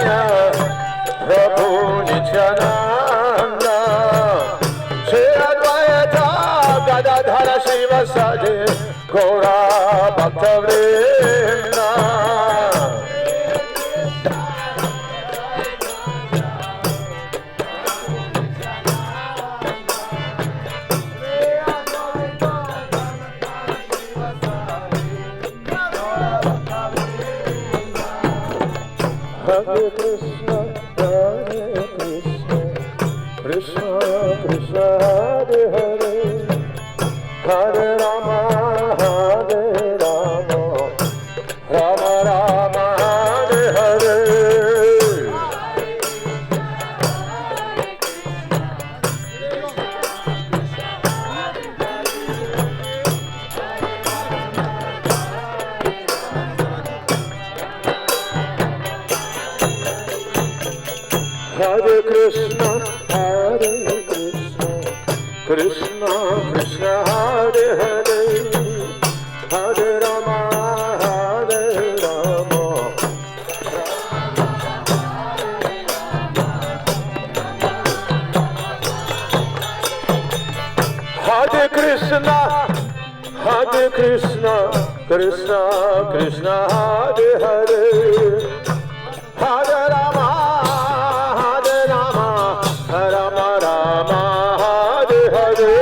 प्रभु Nityanand Shri Advaita Gadadhar शिवासादि Gaura भक्तवृंद Hare Krishna, Hare Krishna, Krishna Krishna, Hare Hare, Hare Rama, Hare Rama, Rama Rama, Hare Hare. Hare Krishna, Hare Krishna, Krishna Krishna, Hare Hare, Hare Rama, Hare Rama, Hare Krishna, Hare Krishna, Krishna Krishna, Hare Hare, Hare Rama, Rama Rama, Hare Hare.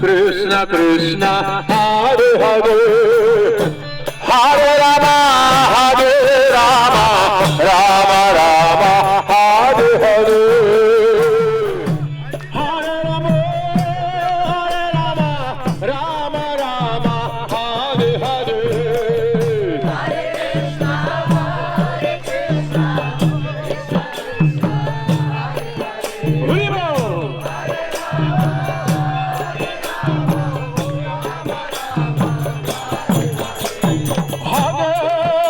Krishna Krishna, Hare Hare, Hare Rama, Hare Rama, Rama Rama, Hare Hare. Hare Rama, Hare Rama, Rama Rama, Hare Hare. Hare Krishna, Hare Krishna, Krishna Krishna, Hare Hare. Hare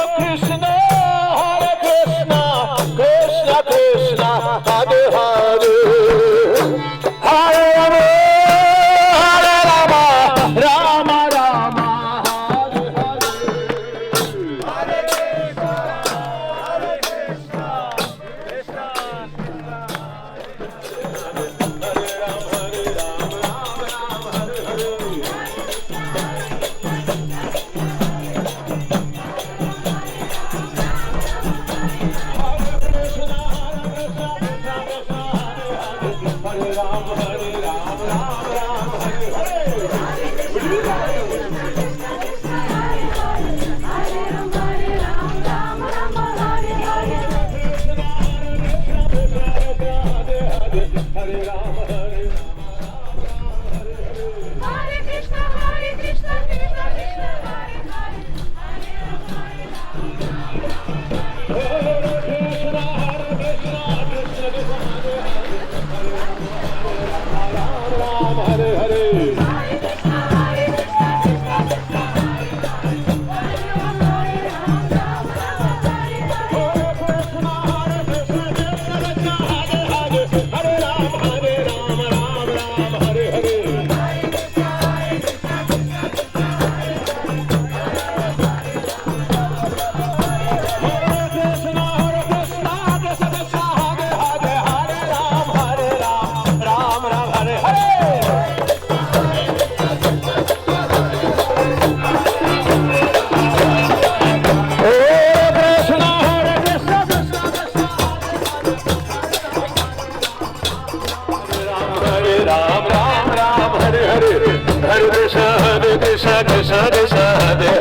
Hare Krishna Krishna Krishna Hare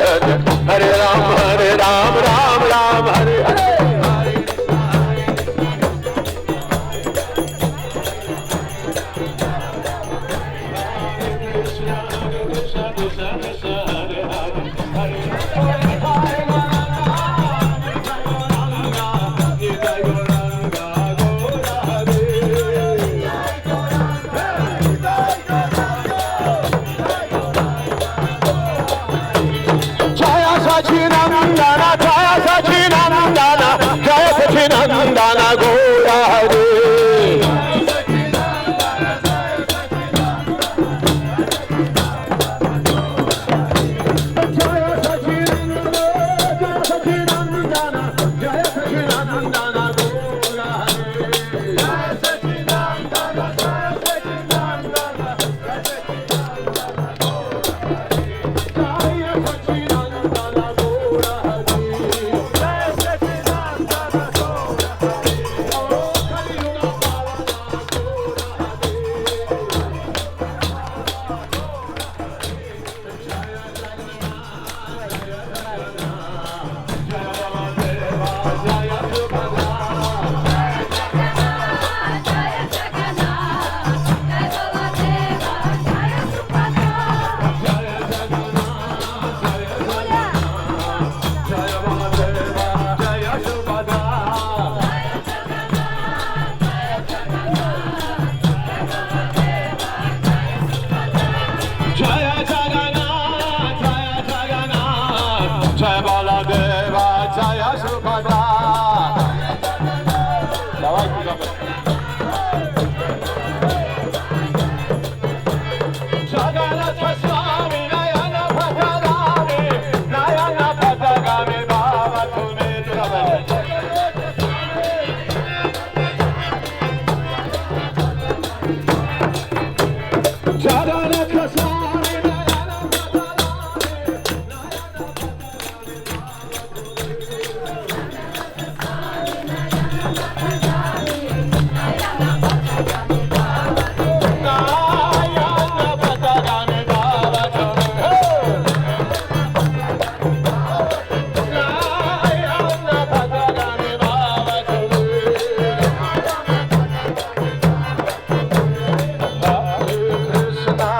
Hare Hare Ram Ram Ram Hare Hare Sachinandana, Jaya Sachinandana, Jaya Sachinandana, Gaura Hare. Jaya Sachinandana, Jaya Sachinandana, Jaya Sachinandana, Gaura Hare. Jaya Sachinandana, Jaya Sachinandana, Jaya Sachinandana. Jaya Jagannath, Jaya Jagannath, Jaya Baladeva, Jaya Subhadra. Jagannath Swami, Nayana Patagami, Nayana Patagami, Baba Tumi Jagannath. Jagannath Swami, Nayana Patagami, Baba Tumi. Nayana Patagami, Baba Tumi. Hare Krishna,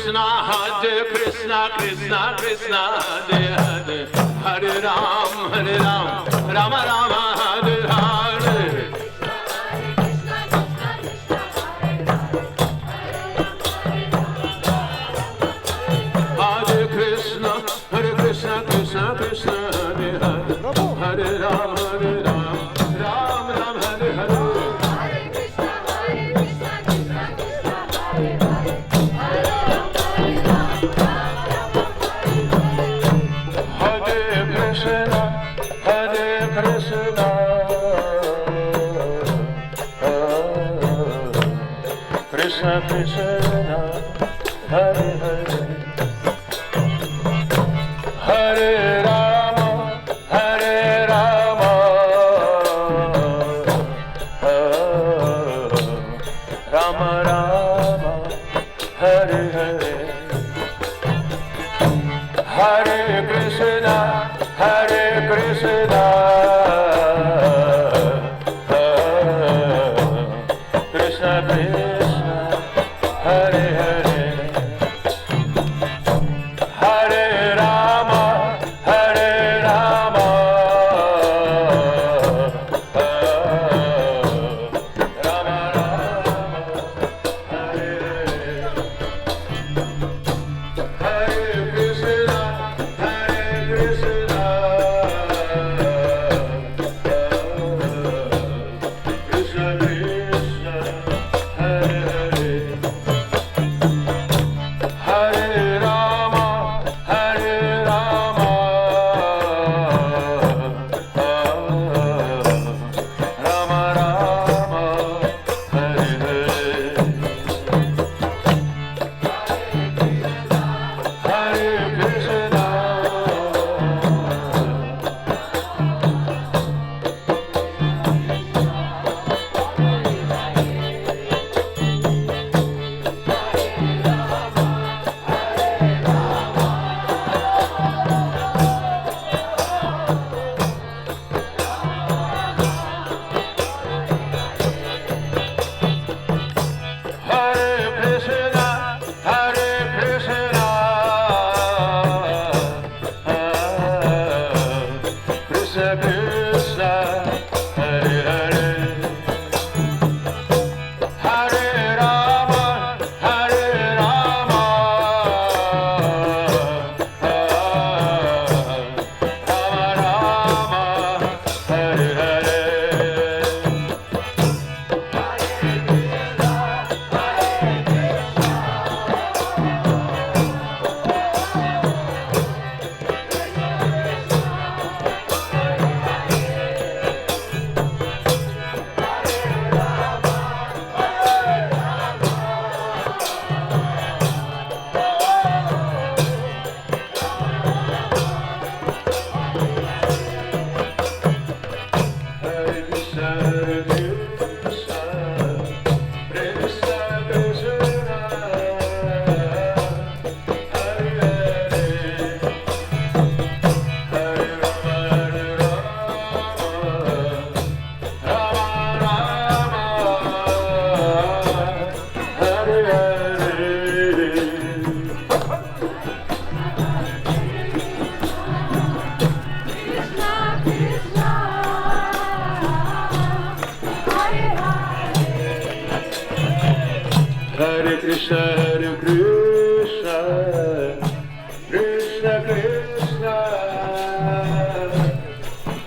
Krishna, Hare Krishna, Krishna Krishna, Hare Hare, Hare Ram, Rama Rama, Hare Hare. Hare Krishna, Krishna Krishna, Hare Hare, Hare Ram, Ram Ram, Hare Hare. Krishna Krishna, Hare Hare, Hare Rama, Rama Rama, Hare Hare, Hare Krishna, Krishna Krishna, Hare Hare, Hare Rama, Rama Rama, Hare Hare, Hare Krishna, Krishna Krishna Krishna, Hare Hare, Hare Rama, Rama Rama Rama, Hare Hare, Hare Krishna, Krishna Krishna, Hare Hare, Hare Rama, Rama Rama, Hare Hare. Hare Krishna, Krishna Krishna,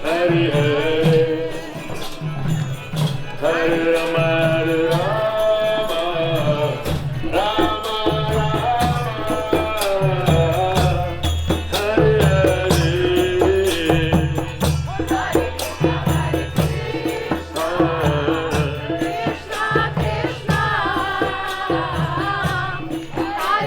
Hare Hare, Hare Rama, Rama Hare Hare. Krishna Krishna, Hare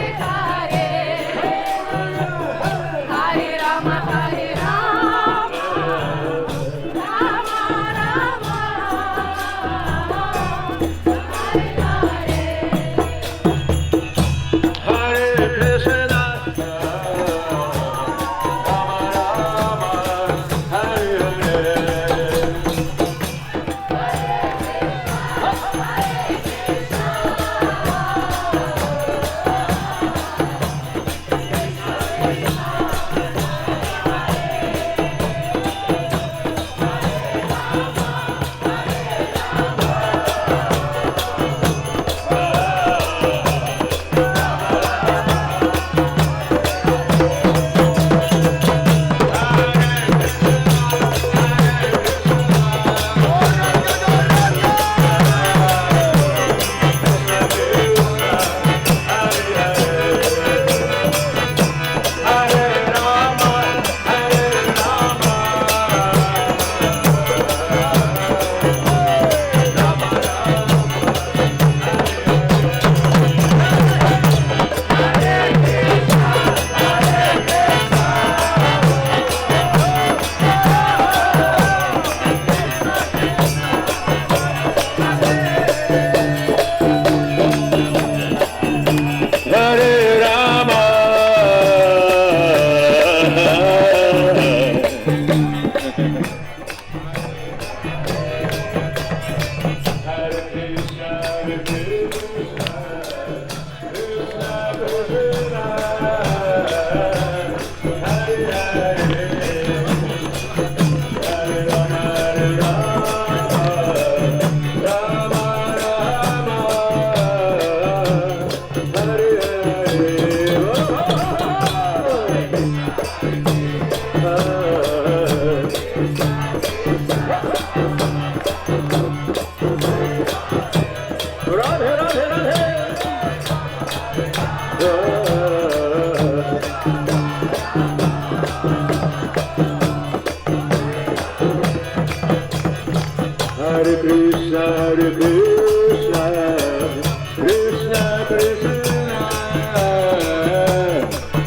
Krishna,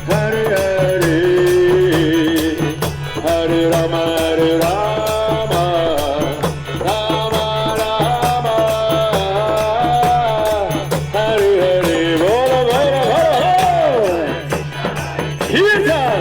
Hare Hare, Hare Rama, Hare Rama, Rama Rama, Hare Hare, Bolo Bolo Bolo, Kirtan.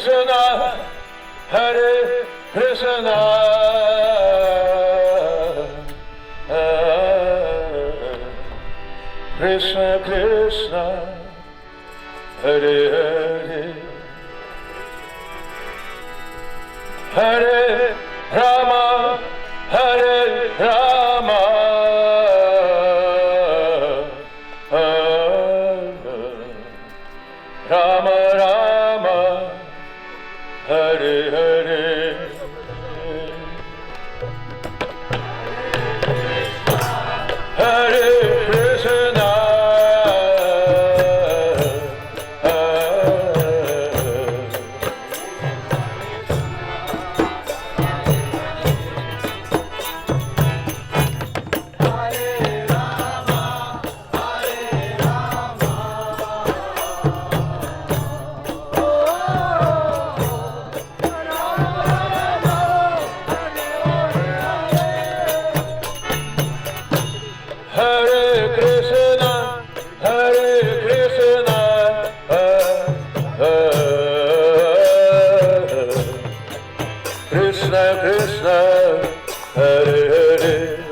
Krishna, Hare Krishna, Krishna Krishna, Hare Hare, Hare Rama, Hare Rama, Rama Rama, Hare Hare. Hare Krishna, Krishna Krishna, Hare Hare.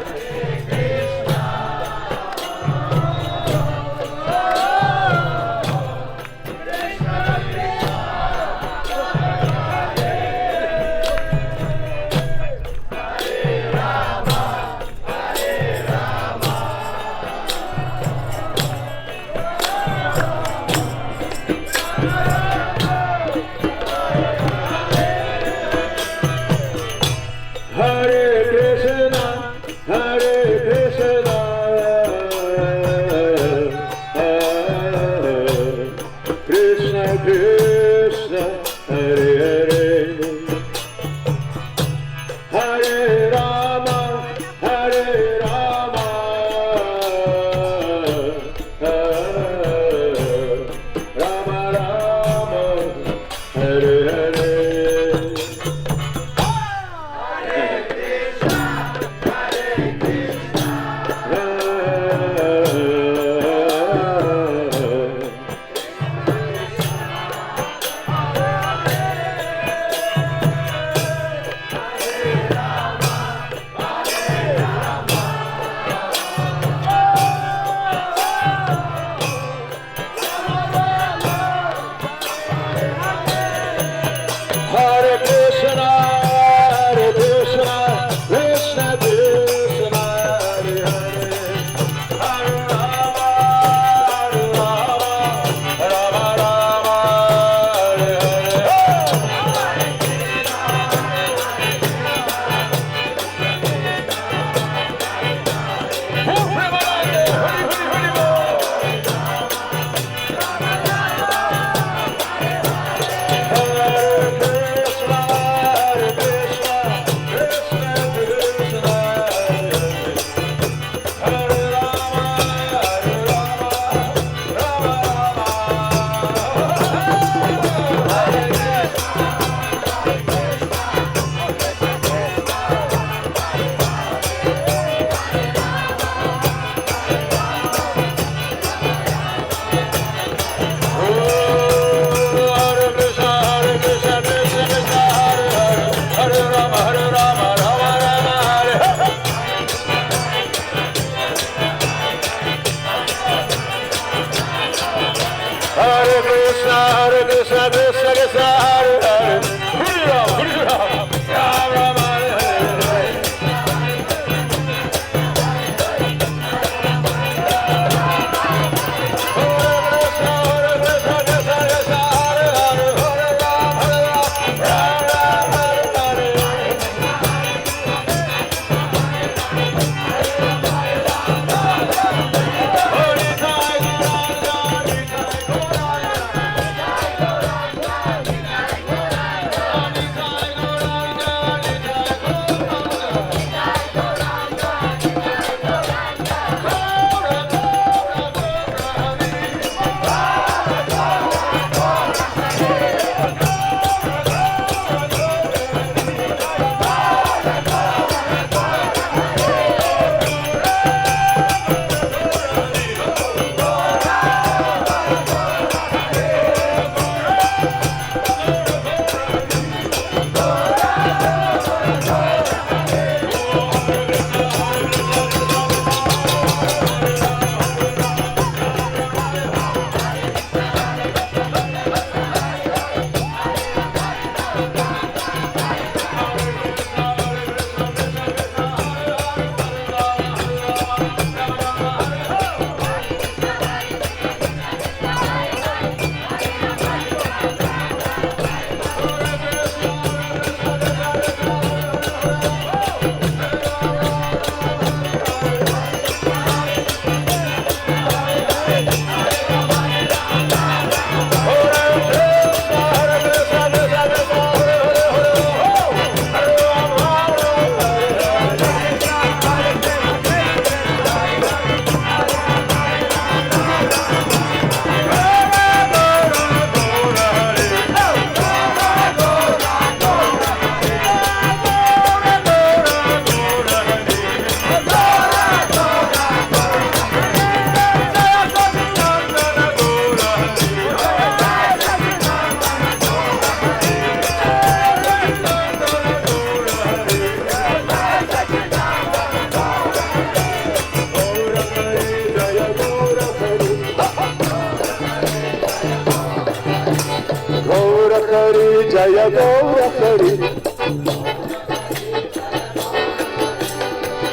Jaya Gaura Hari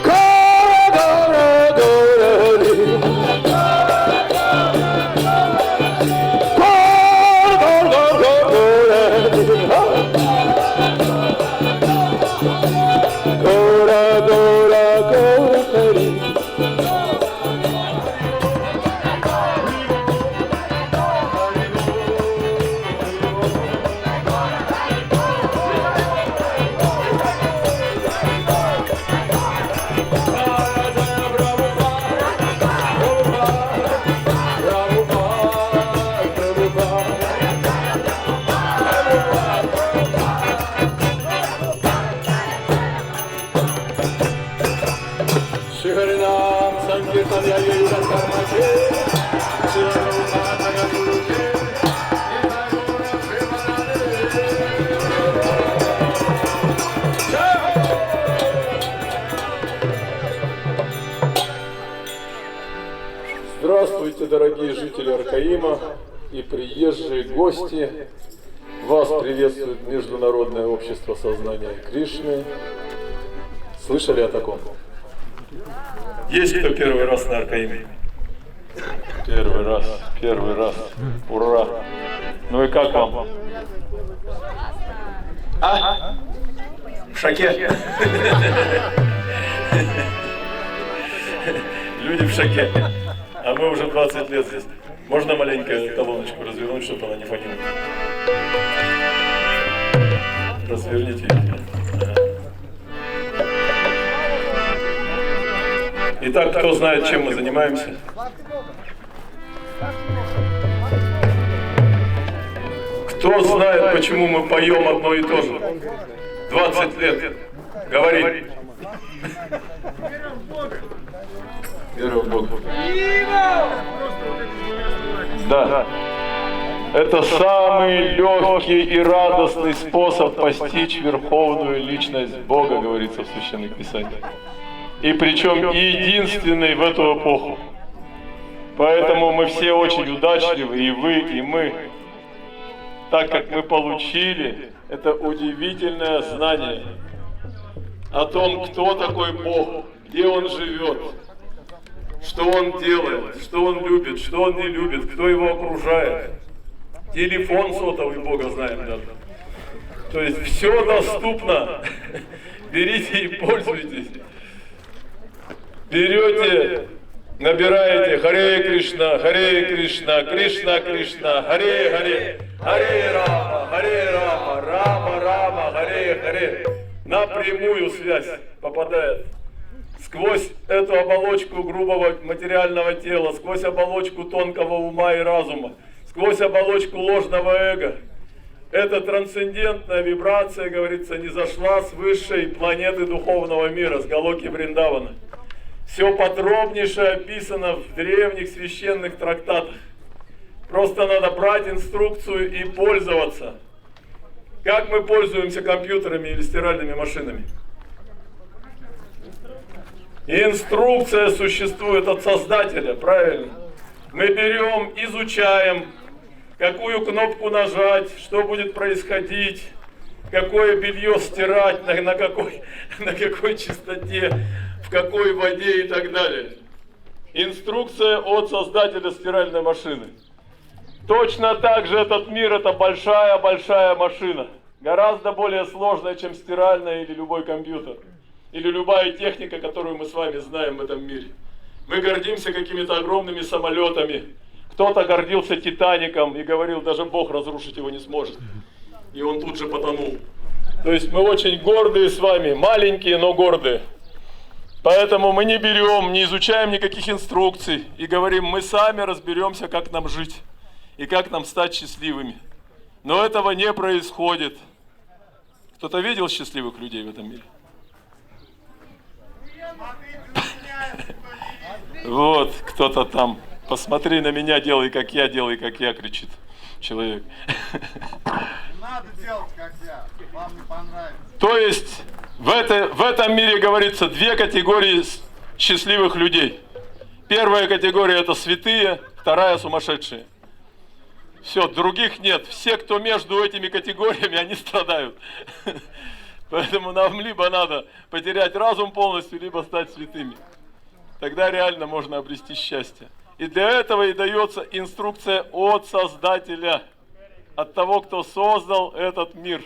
Gaura Gaura Hari Gaura Gaura Gaura Hari Hariनाम संकीर्तन या युगल कर्माचे Shivnath गुरुचे Здравствуйте, дорогие жители Аркаима и приезжие гости. Вас приветствует Международное общество сознания Кришны. Слышали о таком? Есть кто первый раз на Аркаиме? Первый раз. Ура! Ну и как вам? А? В шоке. Люди в шоке. А мы уже 20 лет здесь. Можно маленькую колоночку развернуть, чтобы она не фонила? Разверните ее. Итак, кто знает, чем мы занимаемся? Кто знает, почему мы поем одно и то же? 20 лет. Говори. Вера в Бога. Да. Это самый легкий и радостный способ постичь верховную личность Бога, говорится в Священных Писаниях. И причем единственный в эту эпоху. Поэтому мы все очень удачливы, и вы, и мы, так как мы получили это удивительное знание о том, кто такой Бог, где Он живет, что Он делает, что Он любит, что Он не любит, кто Его окружает. Телефон сотовый Бога знаем даже. То есть все доступно. Берите и пользуйтесь. Берете, набираете Харе Кришна, Кришна Кришна, Харе Харе, Харе Рама, Рама, Харе Харе. Напрямую связь попадает. Сквозь эту оболочку грубого материального тела, сквозь оболочку тонкого ума и разума, сквозь оболочку ложного эго. Эта трансцендентная вибрация, говорится, не зашла с высшей планеты духовного мира, с Галоки Вриндавана. Все подробнейше описано в древних священных трактатах. Просто надо брать инструкцию и пользоваться. Как мы пользуемся компьютерами или стиральными машинами? Инструкция существует от Создателя, правильно? Мы берем, изучаем, какую кнопку нажать, что будет происходить, какое белье стирать, на какой частоте, в какой воде и так далее. Инструкция от Создателя стиральной машины. Точно так же этот мир — это большая машина. Гораздо более сложная, чем стиральная или любой компьютер. Или любая техника, которую мы с вами знаем в этом мире. Мы гордимся какими-то огромными самолетами. Кто-то гордился Титаником и говорил, даже Бог разрушить его не сможет. И он тут же потонул. То есть мы очень гордые с вами, маленькие, но гордые. Поэтому мы не берем, не изучаем никаких инструкций и говорим, мы сами разберемся, как нам жить и как нам стать счастливыми. Но этого не происходит. Кто-то видел счастливых людей в этом мире? Вот, кто-то там, посмотри на меня, делай, как я, кричит человек. Надо делать, как я, вам не понравится. То есть, в этом мире, говорится, две категории счастливых людей. Первая категория — это святые, вторая — сумасшедшие. Все, других нет. Все, кто между этими категориями, они страдают. Поэтому нам либо надо потерять разум полностью, либо стать святыми. Тогда реально можно обрести счастье. И для этого и дается инструкция от Создателя, от того, кто создал этот мир.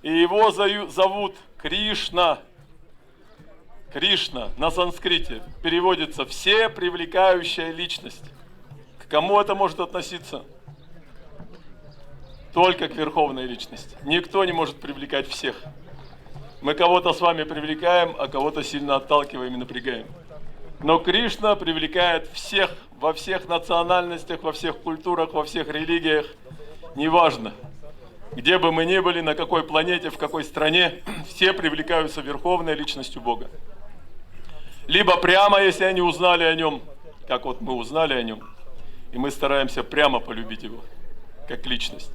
И его зовут Кришна. Кришна на санскрите переводится «все привлекающая личность». К кому это может относиться? Только к верховной личности. Никто не может привлекать всех. Мы кого-то с вами привлекаем, а кого-то сильно отталкиваем и напрягаем. Но Кришна привлекает всех, во всех национальностях, во всех культурах, во всех религиях. Неважно, где бы мы ни были, на какой планете, в какой стране, все привлекаются верховной личностью Бога. Либо прямо, если они узнали о нем, как вот мы узнали о нем, и мы стараемся прямо полюбить его, как личность.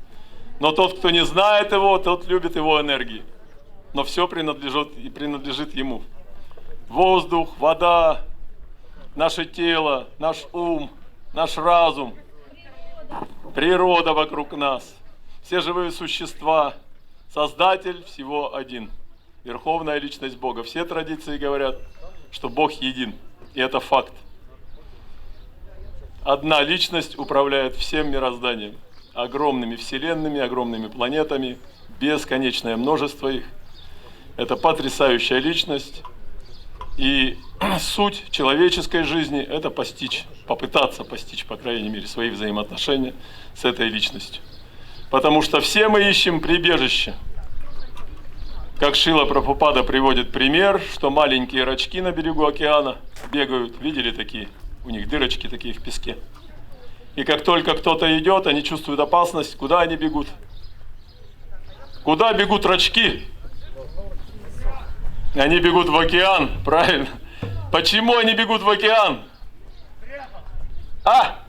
Но тот, кто не знает его, тот любит его энергии. Но все принадлежит ему. Воздух, вода, наше тело, наш ум, наш разум, природа вокруг нас, все живые существа, Создатель всего один, верховная личность Бога. Все традиции говорят, что Бог един, и это факт. Одна личность управляет всем мирозданием, огромными вселенными, огромными планетами, бесконечное множество их. Это потрясающая личность. И суть человеческой жизни – это постичь, попытаться постичь, по крайней мере, свои взаимоотношения с этой личностью. Потому что все мы ищем прибежище. Как Шрила Прабхупада приводит пример, что маленькие рачки на берегу океана бегают, видели такие? У них дырочки такие в песке. И как только кто-то идет, они чувствуют опасность. Куда они бегут? Куда бегут рачки? Они бегут в океан, правильно? Почему они бегут в океан? А?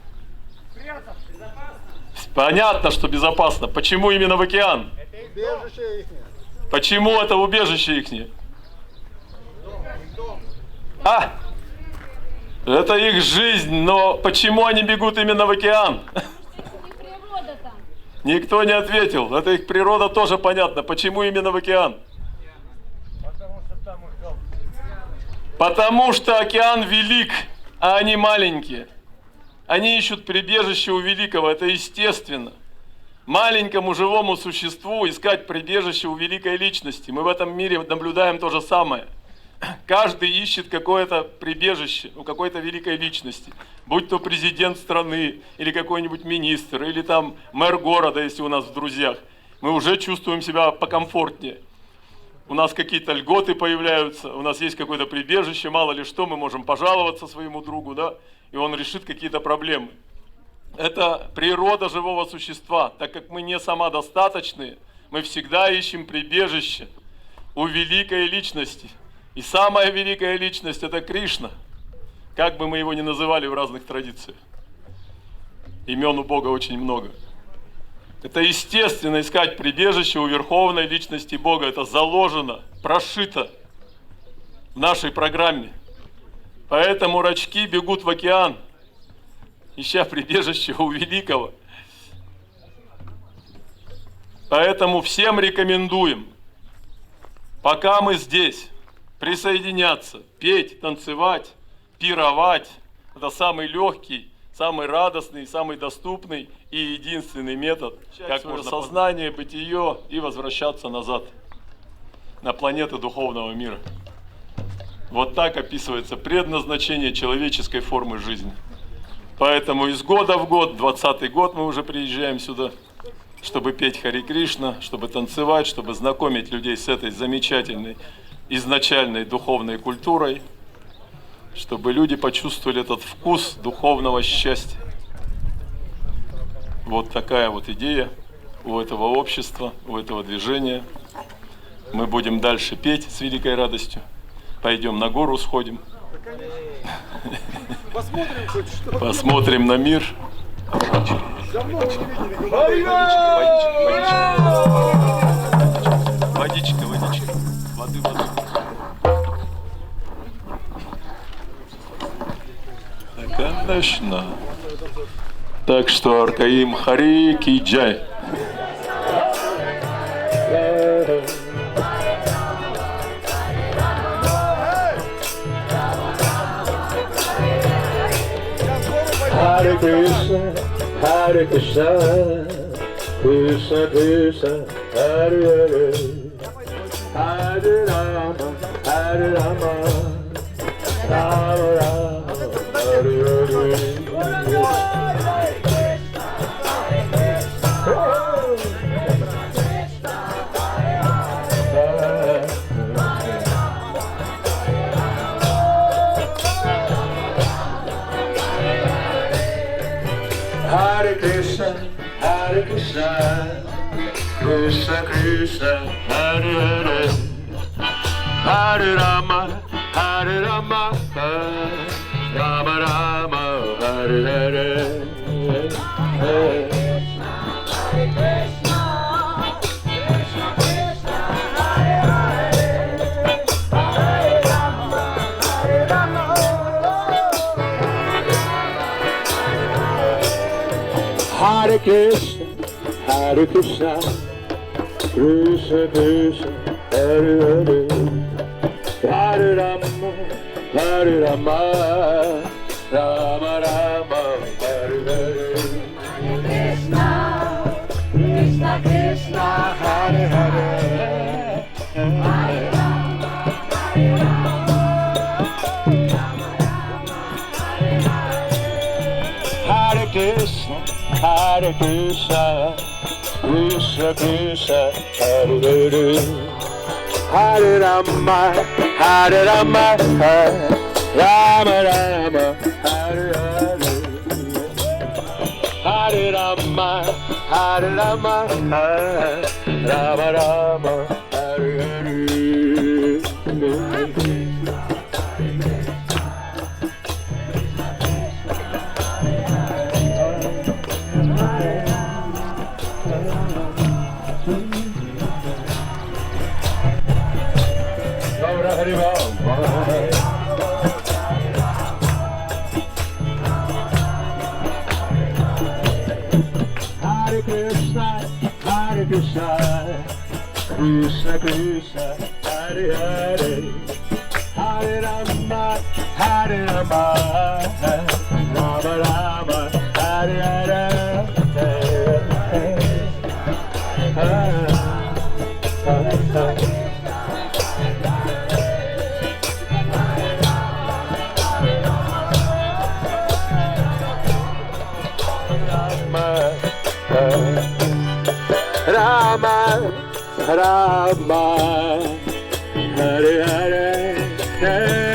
Понятно, что безопасно. Почему именно в океан? Почему это убежище их? А? Это их жизнь, но почему они бегут именно в океан? Никто не ответил. Это их природа тоже понятно. Почему именно в океан? Потому что океан велик, а они маленькие. Они ищут прибежище у великого, это естественно. Маленькому живому существу искать прибежище у великой личности. Мы в этом мире наблюдаем то же самое. Каждый ищет какое-то прибежище у какой-то великой личности. Будь то президент страны, или какой-нибудь министр, или там мэр города, если у нас в друзьях. Мы уже чувствуем себя покомфортнее. У нас какие-то льготы появляются, у нас есть какое-то прибежище, мало ли что, мы можем пожаловаться своему другу, да, и он решит какие-то проблемы. Это природа живого существа. Так как мы не самодостаточные, мы всегда ищем прибежище у великой личности. И самая великая личность – это Кришна. Как бы мы его ни называли в разных традициях. Имен у Бога очень много. Это естественно искать прибежище у верховной личности Бога. Это заложено, прошито в нашей программе. Поэтому рачки бегут в океан, ища прибежище у великого. Поэтому всем рекомендуем, пока мы здесь, присоединяться, петь, танцевать, пировать. Это самый легкий, самый радостный, самый доступный и единственный метод, как можно сознание, бытие и возвращаться назад на планеты духовного мира. Вот так описывается предназначение человеческой формы жизни. Поэтому из года в год, 20-й год мы уже приезжаем сюда, чтобы петь Хари Кришна, чтобы танцевать, чтобы знакомить людей с этой замечательной изначальной духовной культурой, чтобы люди почувствовали этот вкус духовного счастья. Вот такая вот идея у этого общества, у этого движения. Мы будем дальше петь с великой радостью. Пойдем на гору сходим. Посмотрим на мир. Водичка. Воды. Так, конечно. Так что Аркаим Хари Ки Джай. Hare Krishna, Hare Krishna, Krishna Krishna, Hare Hare, Hare Rama, Hare Rama, Rama Rama, Hare Hare. Hare Krishna, Hare Krishna, Krishna Krishna, Hare Hare, Hare Rama, Hare Rama, Rama Rama, Hare Hare. Hare Krishna, Hare Krishna, Krishna Krishna, Hare Hare, Hare Rama, Hare Rama, Rama Rama, Hare Hare. Krishna, Krishna Krishna, Hare Hare, Hare Rama, Hare Rama, Rama Rama, Hare Hare. Hare Krishna, Hare Krishna, Krishna Krishna, Hare Hare, Hare Rama, Hare Rama, Rama Rama, Hare Hare, Hare Rama, Hare Rama, Rama Rama, Hare Hare. Hare Krishna, Hare Krishna, Krishna Krishna, Hare Hare, Hare Rama, Hare Rama, Rama Rama, Hare Hare. Rama, Rama, Hare Hare, Hare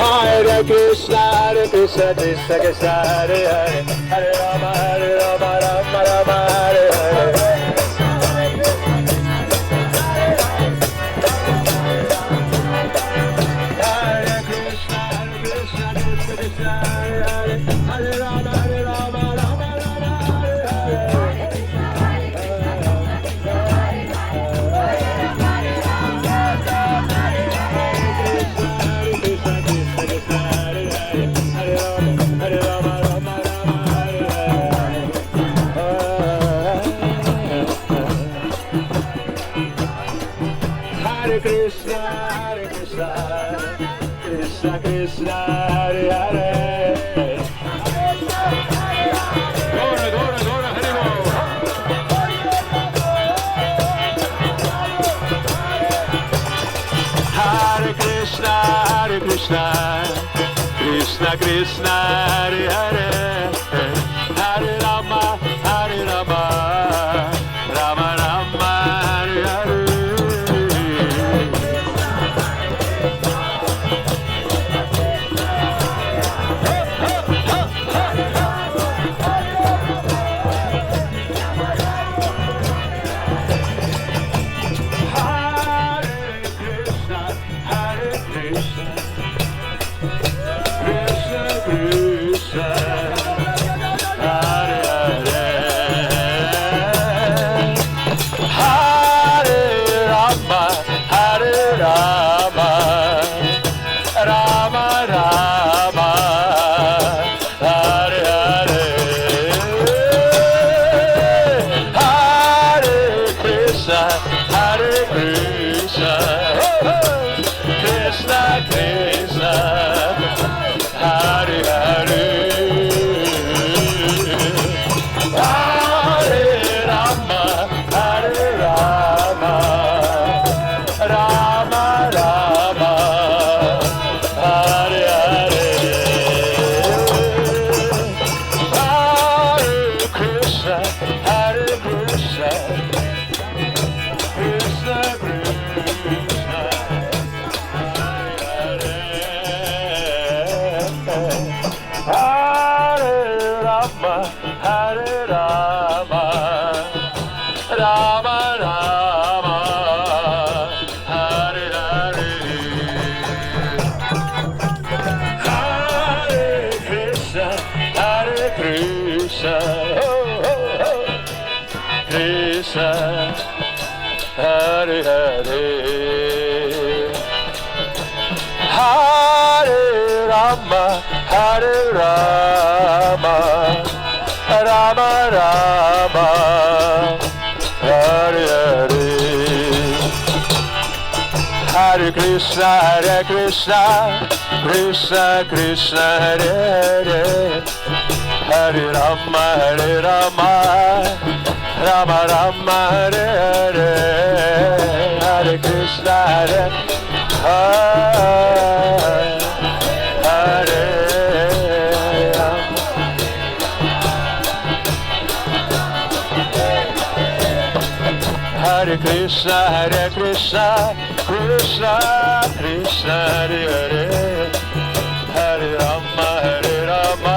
Hare Krishna, Krishna Krishna, Hare Hare, Hare Rama, Rama Rama, Hare Hare. Hare Krishna, Krishna Krishna, Hare Hare, Hare Rama, Rama Rama, Hare Hare. Hare Krishna, Hare Krishna, Krishna Krishna, Hare Hare. Gora, Gora, Gora, Hare Bol. Hare Krishna, Hare Krishna, Krishna Krishna, Hare Hare. Hare Rama, Hare Rama, Rama Rama, Hare Hare. Hare Hare, Hare Rama, Hare Rama, Rama Rama, Hare Hare. Hare Krishna, Hare Krishna, Krishna Krishna, Hare Hare. Hare Rama, Hare Rama, Rama Rama, Hare Hare. Hare Krishna, Hare Hare, Hare Rama. Hare Krishna, Hare Krishna, Krishna Krishna, Hare Hare. Hare Rama, Hare Rama,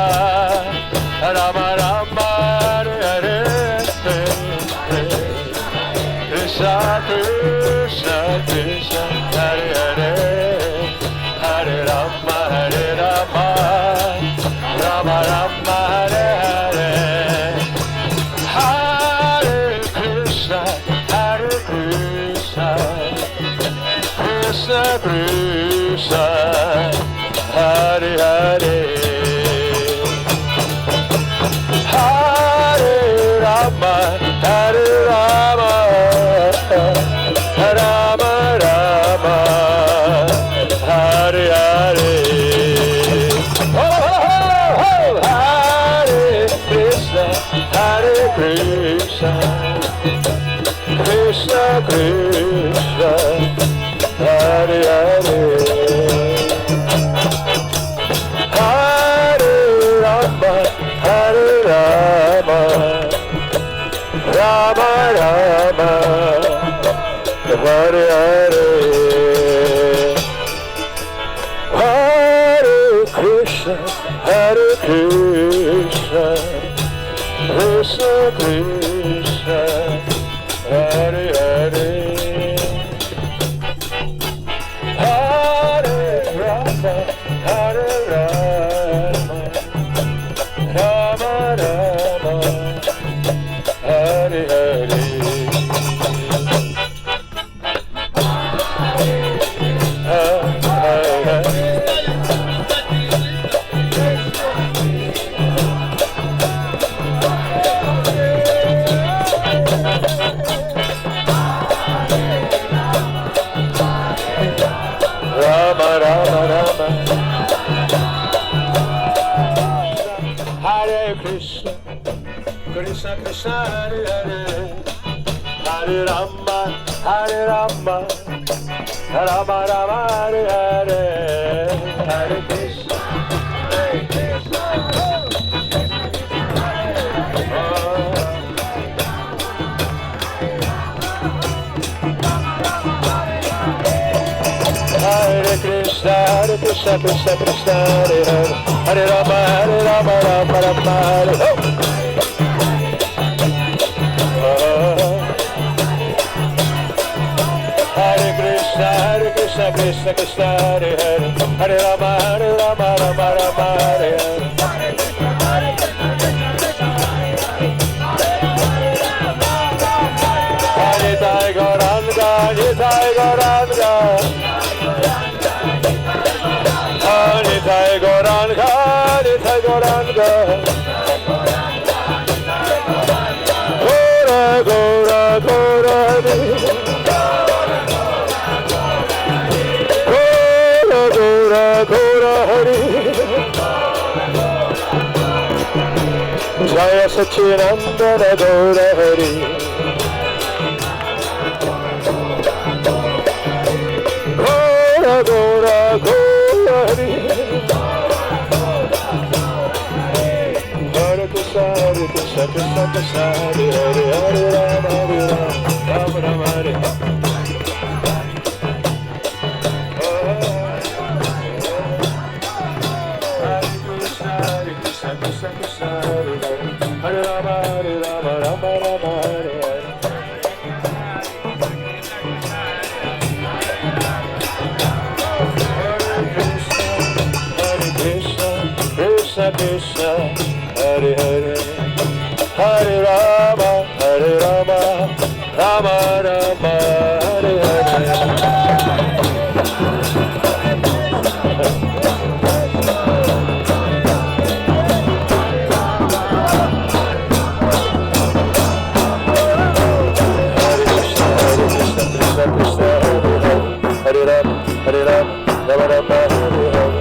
Rama Rama, Hare Hare. Krishna Krishna, Krishna Hare Hare. Hare Rama, Hare Rama, Rama Rama, Hare Hare. Hare Krishna, Hare Krishna, Krishna Krishna, Hare Hare. Hare Rama, Hare Rama, Rama Rama, Hare Hare. Oh, oh, oh, Hare Krishna, Hare Krishna, Krishna Krishna, Hare Hare. Hare Rama, Hare Rama, Rama Rama, Hare Hare. Hare Krishna, Hare Krishna, Krishna Krishna, Hare Hare. Hare Rama, Hare Rama, Rama Rama, Hare Hare. Rama Rama Rama, Hare Krishna, Krishna Krishna, Hare Hare, Hare Rama, Hare Rama, Rama Rama, Hare Hare, Hare Krishna, Hare Krishna, Hare Krishna, Hare Krishna, Krishna Krishna, Hare Hare, Hare Rama, Rama Rama, Hare Hare. Hare Krishna, Krishna Krishna, Hare Hare, Hare Rama, Rama Rama, Hare Hare. Hare Nitai Gauranga, Nitai Gauranga, Nitai Gauranga, Nitai Gauranga, Gora Gora Gora Hari, Gora Gora Gora Hari, Jaya Sachinandana Gora Hari. Gora Gora Gora Hari, Hare Krishna Krishna Krishna, Hare Hare, Hare Rama Rama Rama, Hare Hare. Krishna Krishna Krishna, Hare Hare, Hare Rama Rama Rama, Hare Hare. Krishna Krishna, Hare Hare, Hare Rama, Rama Rama, Hare Hare. Hare Rama, Rama Rama, Hare Hare.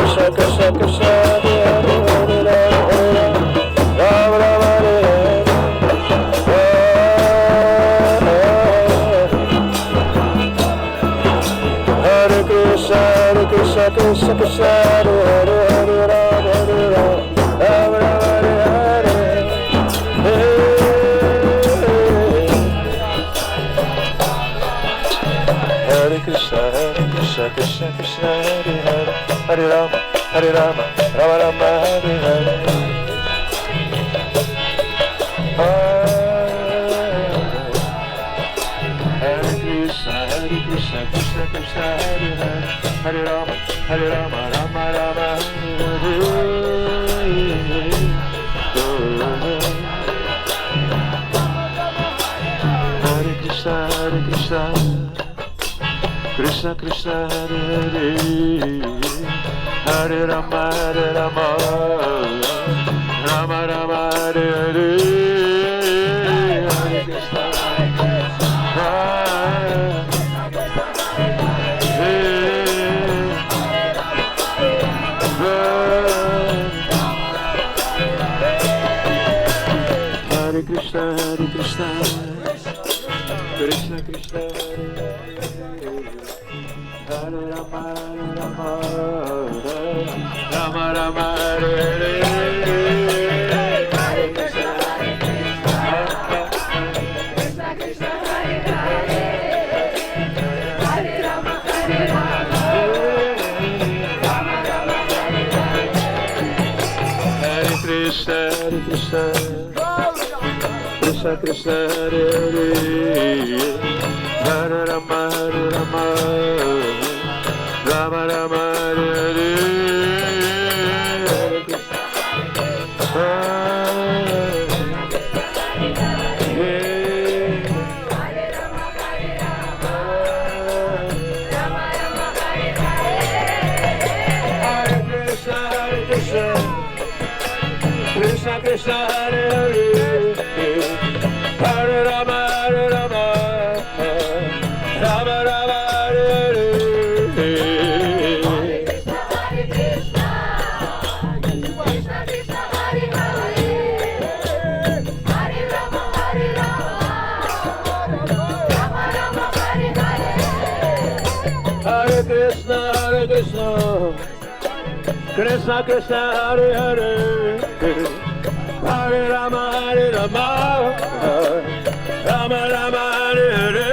Krishna Krishna Krishna, Hare Rama, Rama Rama, Hare Hare. Hare Krishna Krishna Krishna, Hare Hare, Rama Rama, Hare Hare. Hare Krishna Krishna Krishna, Hare Hare, Hare Rama, Rama Rama, Hare Hare. Hare Krishna Krishna Krishna, Hare Hare, Hare Rama, Rama Rama, Hare Hare. Hare Krishna Krishna Krishna Krishna Hare Hare Hare Rama Rama Rama Hare Hare Krishna Krishna Krishna Hare Hare Hare Rama Rama Rama Hare Hare Hare Krishna Hare Krishna Krishna Krishna Hare Rama Rama Rama Hare Hare Hare Krishna Krishna Krishna Hare Hare Hare Rama Hare Rama Rama Rama Hare Hare Hare Krishna Krishna Krishna Hare Hare Hare Rama Rama Rama Hare Hare Hare Krishna Krishna Krishna Hare Hare Hare Rama Rama Rama Rama Hare Hare Hare Krishna Krishna Krishna Hare Hare Hare Rama Rama Rama Hare Hare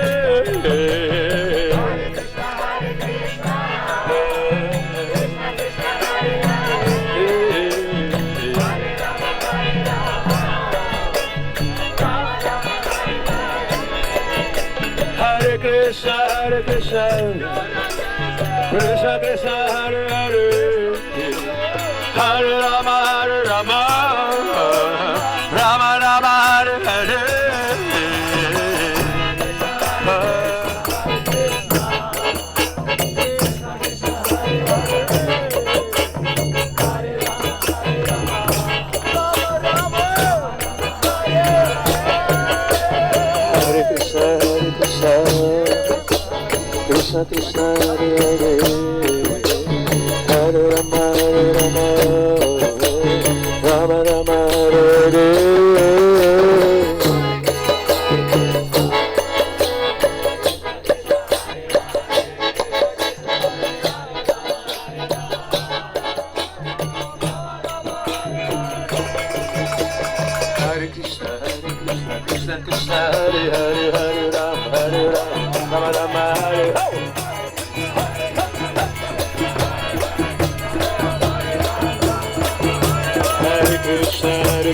Hare Krishna Krishna Krishna Hare Hare Hare Rama Rama Rama Hare Hare Hare Krishna Krishna Krishna Hare Hare Hare Rama Rama Rama Hare Hare Hare Krishna Krishna Krishna Hare Hare Hare Rama Rama Rama Hare Hare Hare Krishna Krishna Krishna Hare Hare Hare Rama Rama Rama Hare Hare Hare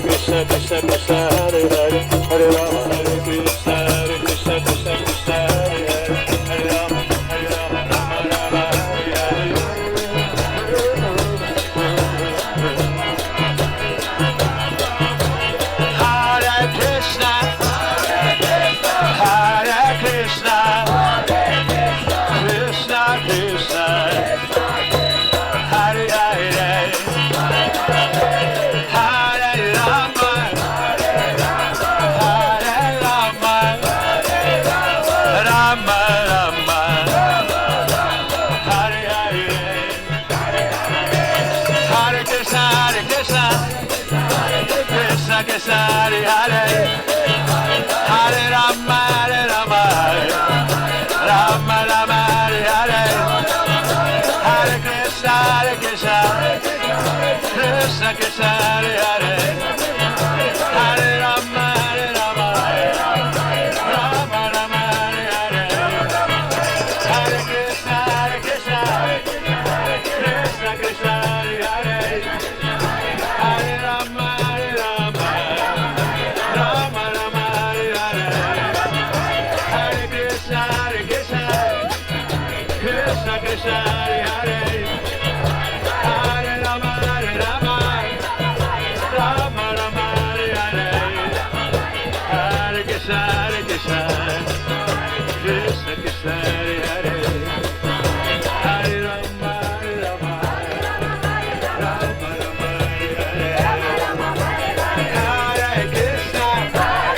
Krishna Krishna Krishna Hare Hare Hare Rama Hare Krishna Krishna Krishna Hare Hare Hare Rama Rama Rama Hare Hare Hare Krishna Hare Krishna Krishna Krishna Hare Hare Hare Rama Rama Rama Hare Hare Hare Krishna Krishna Krishna Hare Hare Hare Rama Rama Rama Hare Hare Hare Krishna Krishna Krishna Hare Hare Hare Rama Rama Rama Hare Hare Hare Krishna Krishna Krishna Hare Hare Hare Rama Rama Rama Hare Hare Hare Krishna Krishna Krishna, Hare Hare, Hare Rama, Rama Rama, Hare Hare, Hare Krishna, Krishna Krishna, Hare Hare, Hare Rama, Rama Rama, Hare Hare, Hare Krishna, Krishna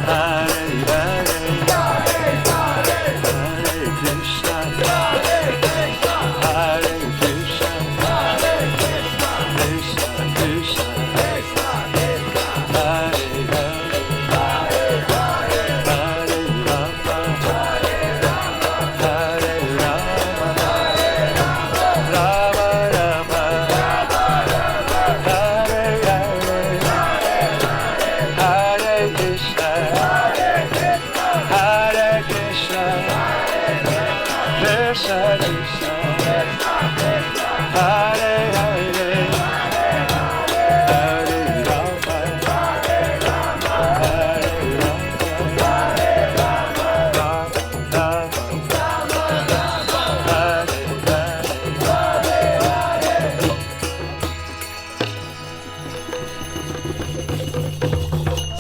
Krishna, Krishna Hare Hare, Hare Rama, Hare Rama, Rama Rama, Hare Hare, Hare Krishna, Hare Krishna, Krishna Krishna, Hare Hare, Hare Rama, Hare Rama, Rama Rama, Hare Hare, Hare Krishna, Hare Krishna, Krishna Krishna, Hare Hare, Hare Rama, Hare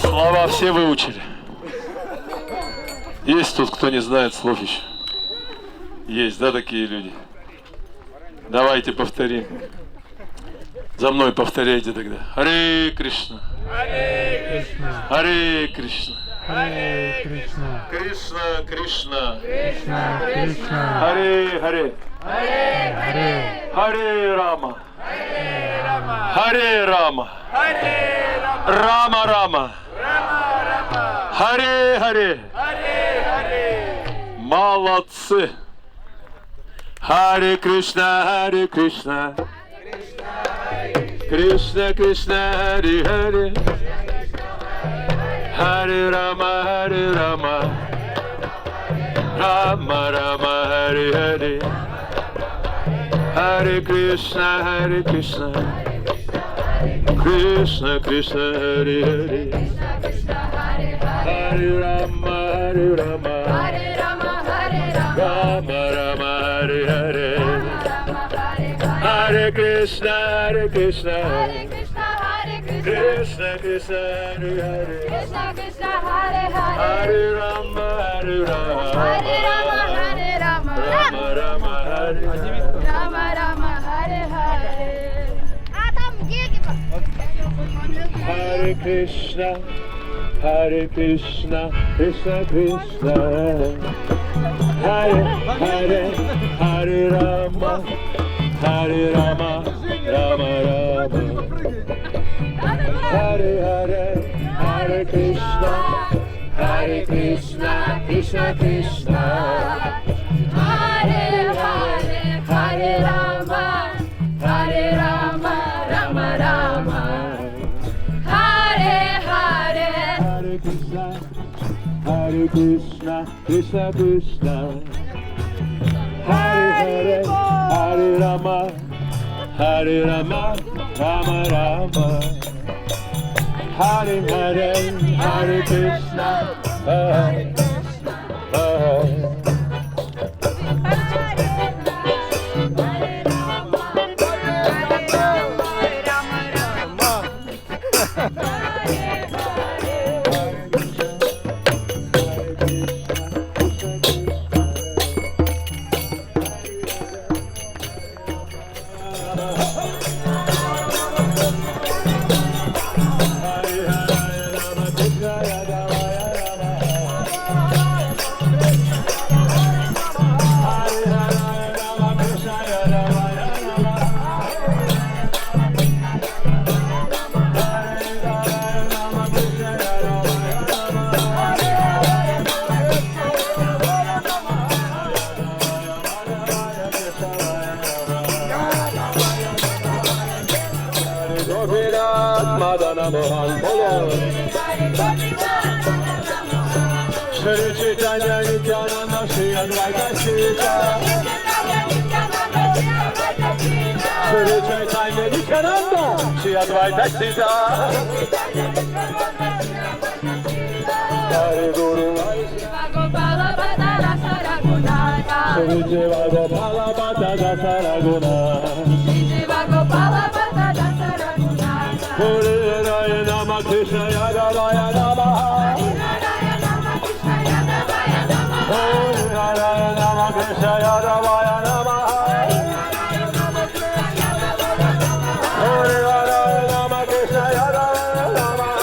Слова все выучили. Есть тут, кто не знает слов еще? Есть, да, такие люди? Давайте повторим. За мной повторяйте тогда. Харе Кришна. Харе Кришна. Hare Krishna, Кришна Кришна. Krishna Krishna, Харе Харе. Hare Харе Рама. Харе Рама. Рама Рама. Харе Харе. Молодцы. Харе Кришна, Харе Кришна. Кришна Кришна, Харе Харе. Харе Рама, Харе Рама. Рама Рама, Харе Харе. Харе Кришна, Харе Кришна. Кришна Кришна, Харе Харе. Харе Рама, Харе Рама. Rama Rama, Hare Hare. Hare Krishna, Hare Krishna. Krishna Krishna, Hare Hare. Hare Rama, Hare Rama. Rama Rama, Hare Hare. Hare Krishna, Hare Krishna, Krishna Krishna. Hare Hare, Hare Rama, Hare Rama, Rama Rama. Hare Hare, Hare Krishna, Hare Krishna, Krishna Krishna. Hare Hare, Hare Rama, Hare Rama, Rama Rama. Hare Hare, Hare Krishna, Hare Krishna, Krishna Krishna. Hare Hare, Hare Rama, Hare Rama, Rama Rama. Hare Hare, Hare Krishna, Hare Shri Chaitanya Nityananda Shri Advaita Sita. Shri Chaitanya Nityananda Shri Advaita Sita. Hare Guru Gopala Bhattara Saragunata. Shri Jiva Gopala Bhattara Saragunata. Shiva Gopala Bhattara Saragunata. Hare Raya Nama Krishna Yadavaya Namaha. Narayana Nama Krishna Yadavaya Namaha. Hare Raya Nama Krishna Yadavaya Namaha. Hare Raya Nama Krishna Yadavaya Namaha.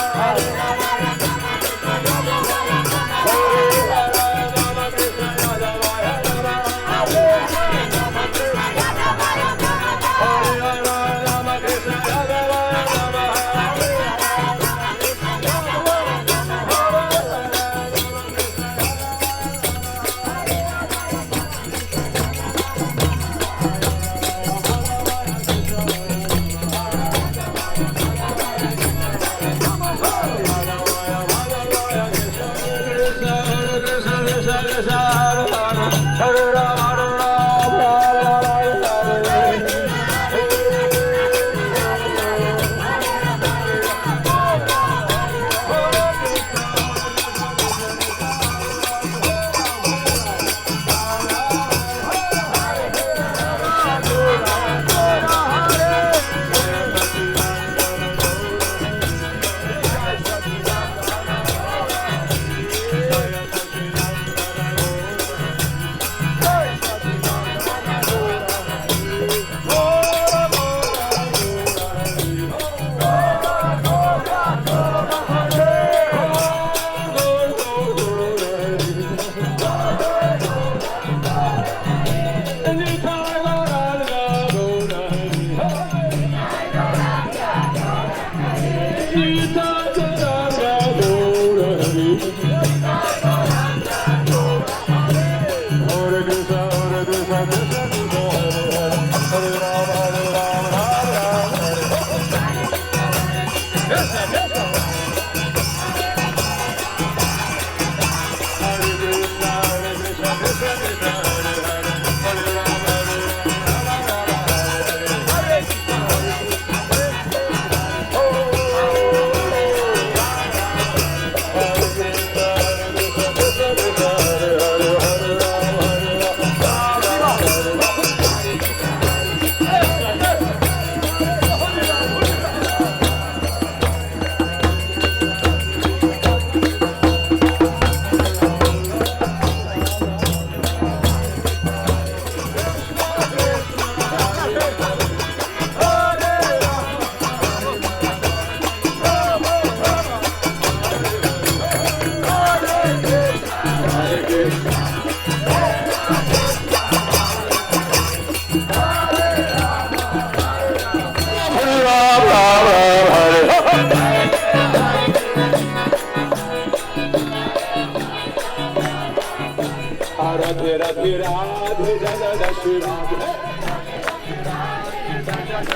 Radhe Radhe Radhe Jada Shri Radhe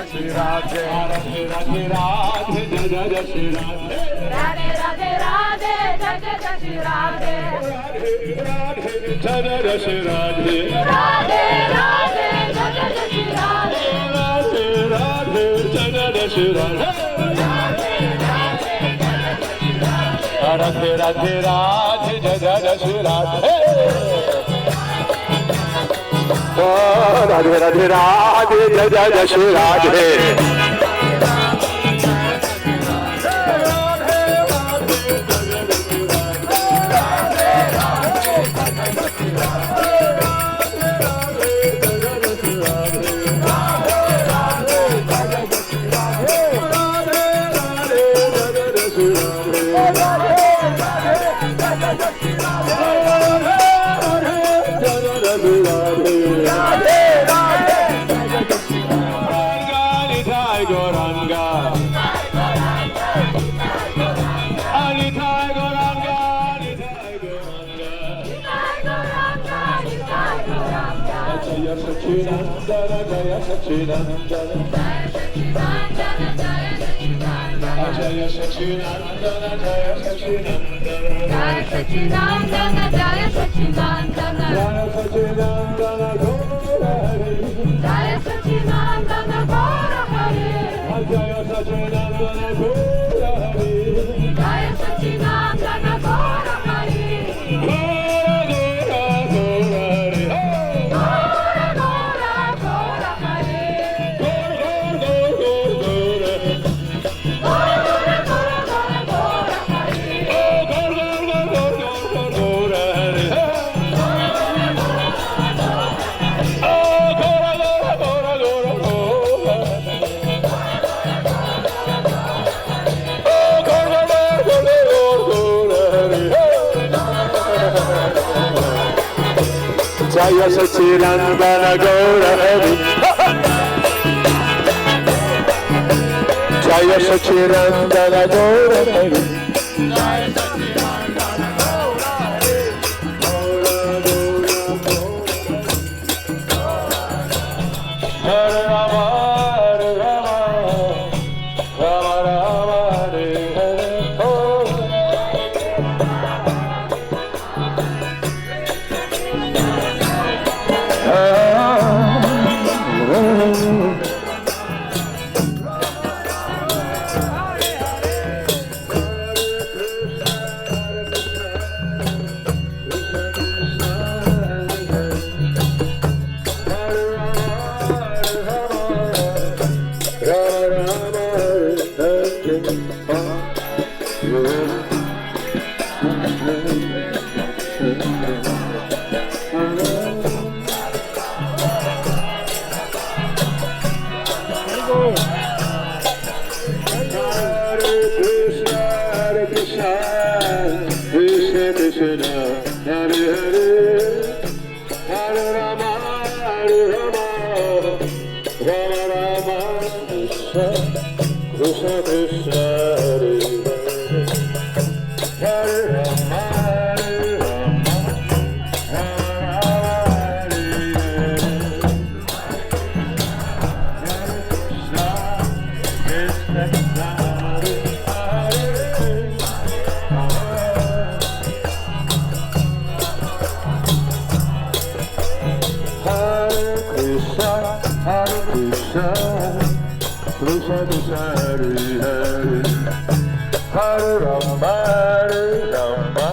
Shri Radhe Radhe Radhe Radhe Jada Shri Radhe Radhe Radhe Radhe Jada Shri Radhe. Jada Shri Radhe Radhe Radhe Jada Shri Radhe. Radhe Radhe Jada Shri Radhe Radhe Radhe Radhe Jada Shri Radhe Radhe Radhe Radhe Jada Shri Radhe Jaya Sachinandana Jaya Sachinandana Jaya Sachinandana Jaya Sachinandana Jaya Sachinandana Gaura Hari Jaya Sachinandana Gaura Hari Jaya Sachinandana Gaura Hari Jaya Sachinandana Gaura Hari Jaya Sachinandana Gaura Hari Jaya Sachinandana Gaura Hari Hare Rama Hare Rama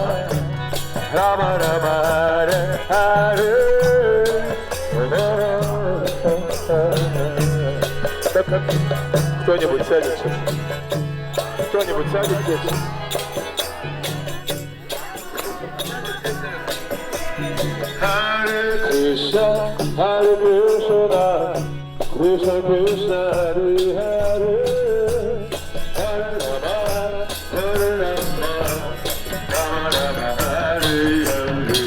Rama Rama Hare Hare Кто-нибудь сядет сейчас? Кто-нибудь сядет здесь? Hare Krishna, Hare Krishna, Krishna Krishna, Hare Hare, Hare Rama, Hare Rama, Rama Rama, Hare Hare.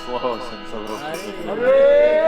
Слава всім Савроку.